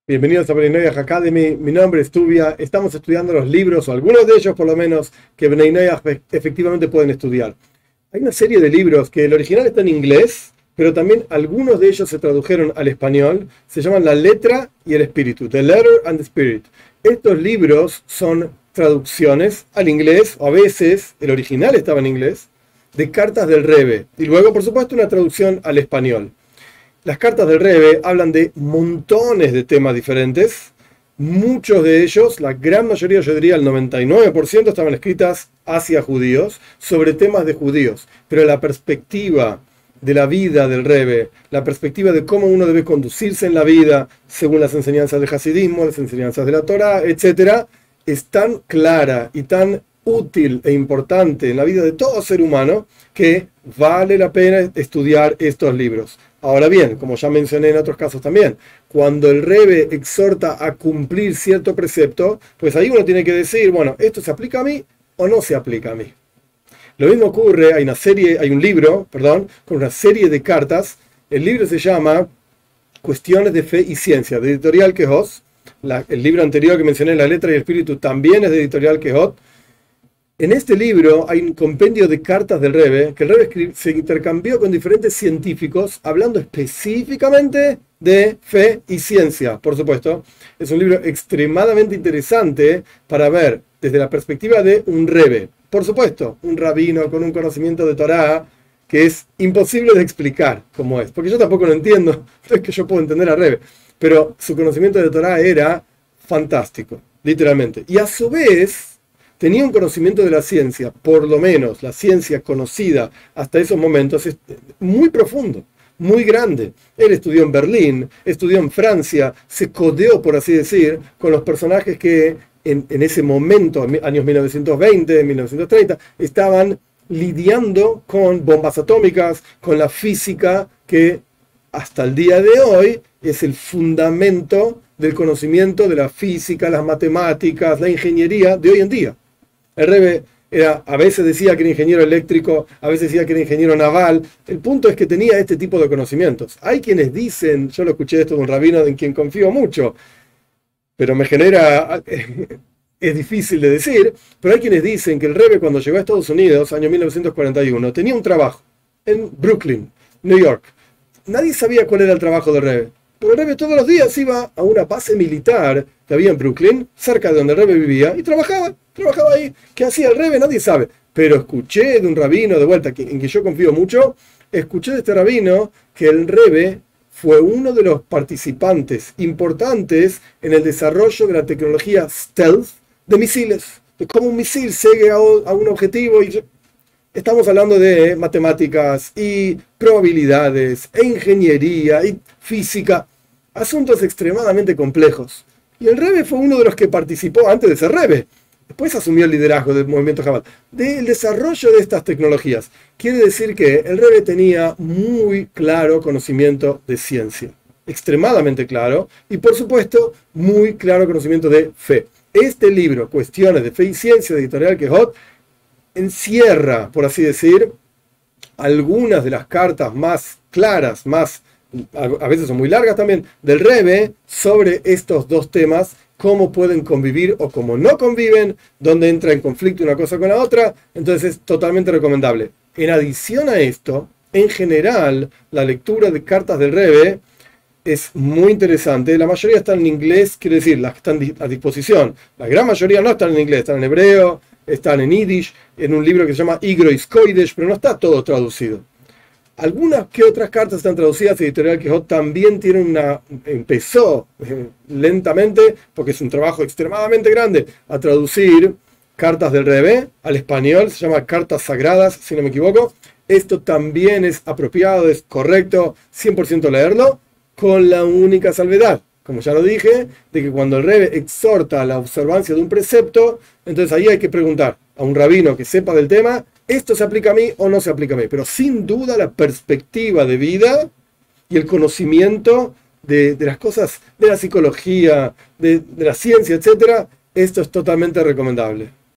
Bienvenidos a Bnei Noyaj Academy. Mi nombre es Tubia. Estamos estudiando los libros, o algunos de ellos por lo menos, que Bnei Noyaj efectivamente pueden estudiar. Hay una serie de libros que el original está en inglés, pero también algunos de ellos se tradujeron al español. Se llaman La Letra y el Espíritu, The Letter and the Spirit. Estos libros son traducciones al inglés, o a veces el original estaba en inglés, de cartas del Rebbe. Y luego, por supuesto, una traducción al español. Las cartas del Rebbe hablan de montones de temas diferentes. Muchos de ellos, la gran mayoría, yo diría el 99%, estaban escritas hacia judíos, sobre temas de judíos. Pero la perspectiva de la vida del Rebbe, la perspectiva de cómo uno debe conducirse en la vida, según las enseñanzas del Hasidismo, las enseñanzas de la Torá, etc., es tan clara y tan útil e importante en la vida de todo ser humano que vale la pena estudiar estos libros. Ahora bien, como ya mencioné en otros casos también, cuando el Rebbe exhorta a cumplir cierto precepto, pues ahí uno tiene que decir, bueno, ¿esto se aplica a mí o no se aplica a mí? Lo mismo ocurre, hay un libro, con una serie de cartas. El libro se llama Cuestiones de Fe y Ciencia, de Editorial Quejos. El libro anterior que mencioné, La Letra y el Espíritu, también es de Editorial Quejos. En este libro hay un compendio de cartas del Rebbe, que el Rebbe se intercambió con diferentes científicos, hablando específicamente de fe y ciencia, por supuesto. Es un libro extremadamente interesante para ver desde la perspectiva de un Rebbe. Por supuesto, un rabino con un conocimiento de Torá que es imposible de explicar cómo es, porque yo tampoco lo entiendo, no es que yo puedo entender a Rebbe, pero su conocimiento de Torá era fantástico, literalmente. Y a su vez tenía un conocimiento de la ciencia, por lo menos la ciencia conocida hasta esos momentos, es muy profundo, muy grande. Él estudió en Berlín, estudió en Francia, se codeó, por así decir, con los personajes que en ese momento, años 1920, 1930, estaban lidiando con bombas atómicas, con la física que hasta el día de hoy es el fundamento del conocimiento de la física, las matemáticas, la ingeniería de hoy en día. El Rebbe a veces decía que era ingeniero eléctrico, a veces decía que era ingeniero naval. El punto es que tenía este tipo de conocimientos. Hay quienes dicen, yo lo escuché esto de un rabino en quien confío mucho, pero me genera, es difícil de decir, pero hay quienes dicen que el Rebbe cuando llegó a Estados Unidos, año 1941, tenía un trabajo en Brooklyn, New York. Nadie sabía cuál era el trabajo del Rebbe. Pero el Rebbe todos los días iba a una base militar que había en Brooklyn, cerca de donde el Rebbe vivía, y trabajaba ahí. ¿Qué hacía el Rebbe? Nadie sabe. Pero escuché de un rabino, de vuelta, en que yo confío mucho, escuché de este rabino que el Rebbe fue uno de los participantes importantes en el desarrollo de la tecnología stealth de misiles. De cómo un misil llegue a un objetivo y... Estamos hablando de matemáticas y probabilidades, e ingeniería y física, asuntos extremadamente complejos. Y el Rebbe fue uno de los que participó antes de ser Rebbe. Después asumió el liderazgo del movimiento Chabad, del desarrollo de estas tecnologías. Quiere decir que el Rebbe tenía muy claro conocimiento de ciencia, extremadamente claro, y por supuesto muy claro conocimiento de fe. Este libro, Cuestiones de Fe y Ciencia, de Editorial Quejot, encierra, por así decir, algunas de las cartas más claras, a veces son muy largas también, del Rebbe sobre estos dos temas, cómo pueden convivir o cómo no conviven, dónde entra en conflicto una cosa con la otra. Entonces es totalmente recomendable. En adición a esto, en general, la lectura de cartas del Rebbe es muy interesante. La mayoría están en inglés, quiere decir, las que están a disposición. La gran mayoría no están en inglés, están en hebreo, están en yiddish, en un libro que se llama Igrois Kodesh, pero no está todo traducido. Algunas que otras cartas están traducidas. Editorial Quejot también empezó lentamente, porque es un trabajo extremadamente grande, a traducir cartas del Rebbe al español. Se llama Cartas Sagradas, si no me equivoco. Esto también es apropiado, es correcto 100% leerlo, con la única salvedad, como ya lo dije, de que cuando el Rebbe exhorta a la observancia de un precepto, entonces ahí hay que preguntar a un rabino que sepa del tema, ¿esto se aplica a mí o no se aplica a mí? Pero sin duda la perspectiva de vida y el conocimiento de las cosas, de la psicología, de la ciencia, etc., esto es totalmente recomendable.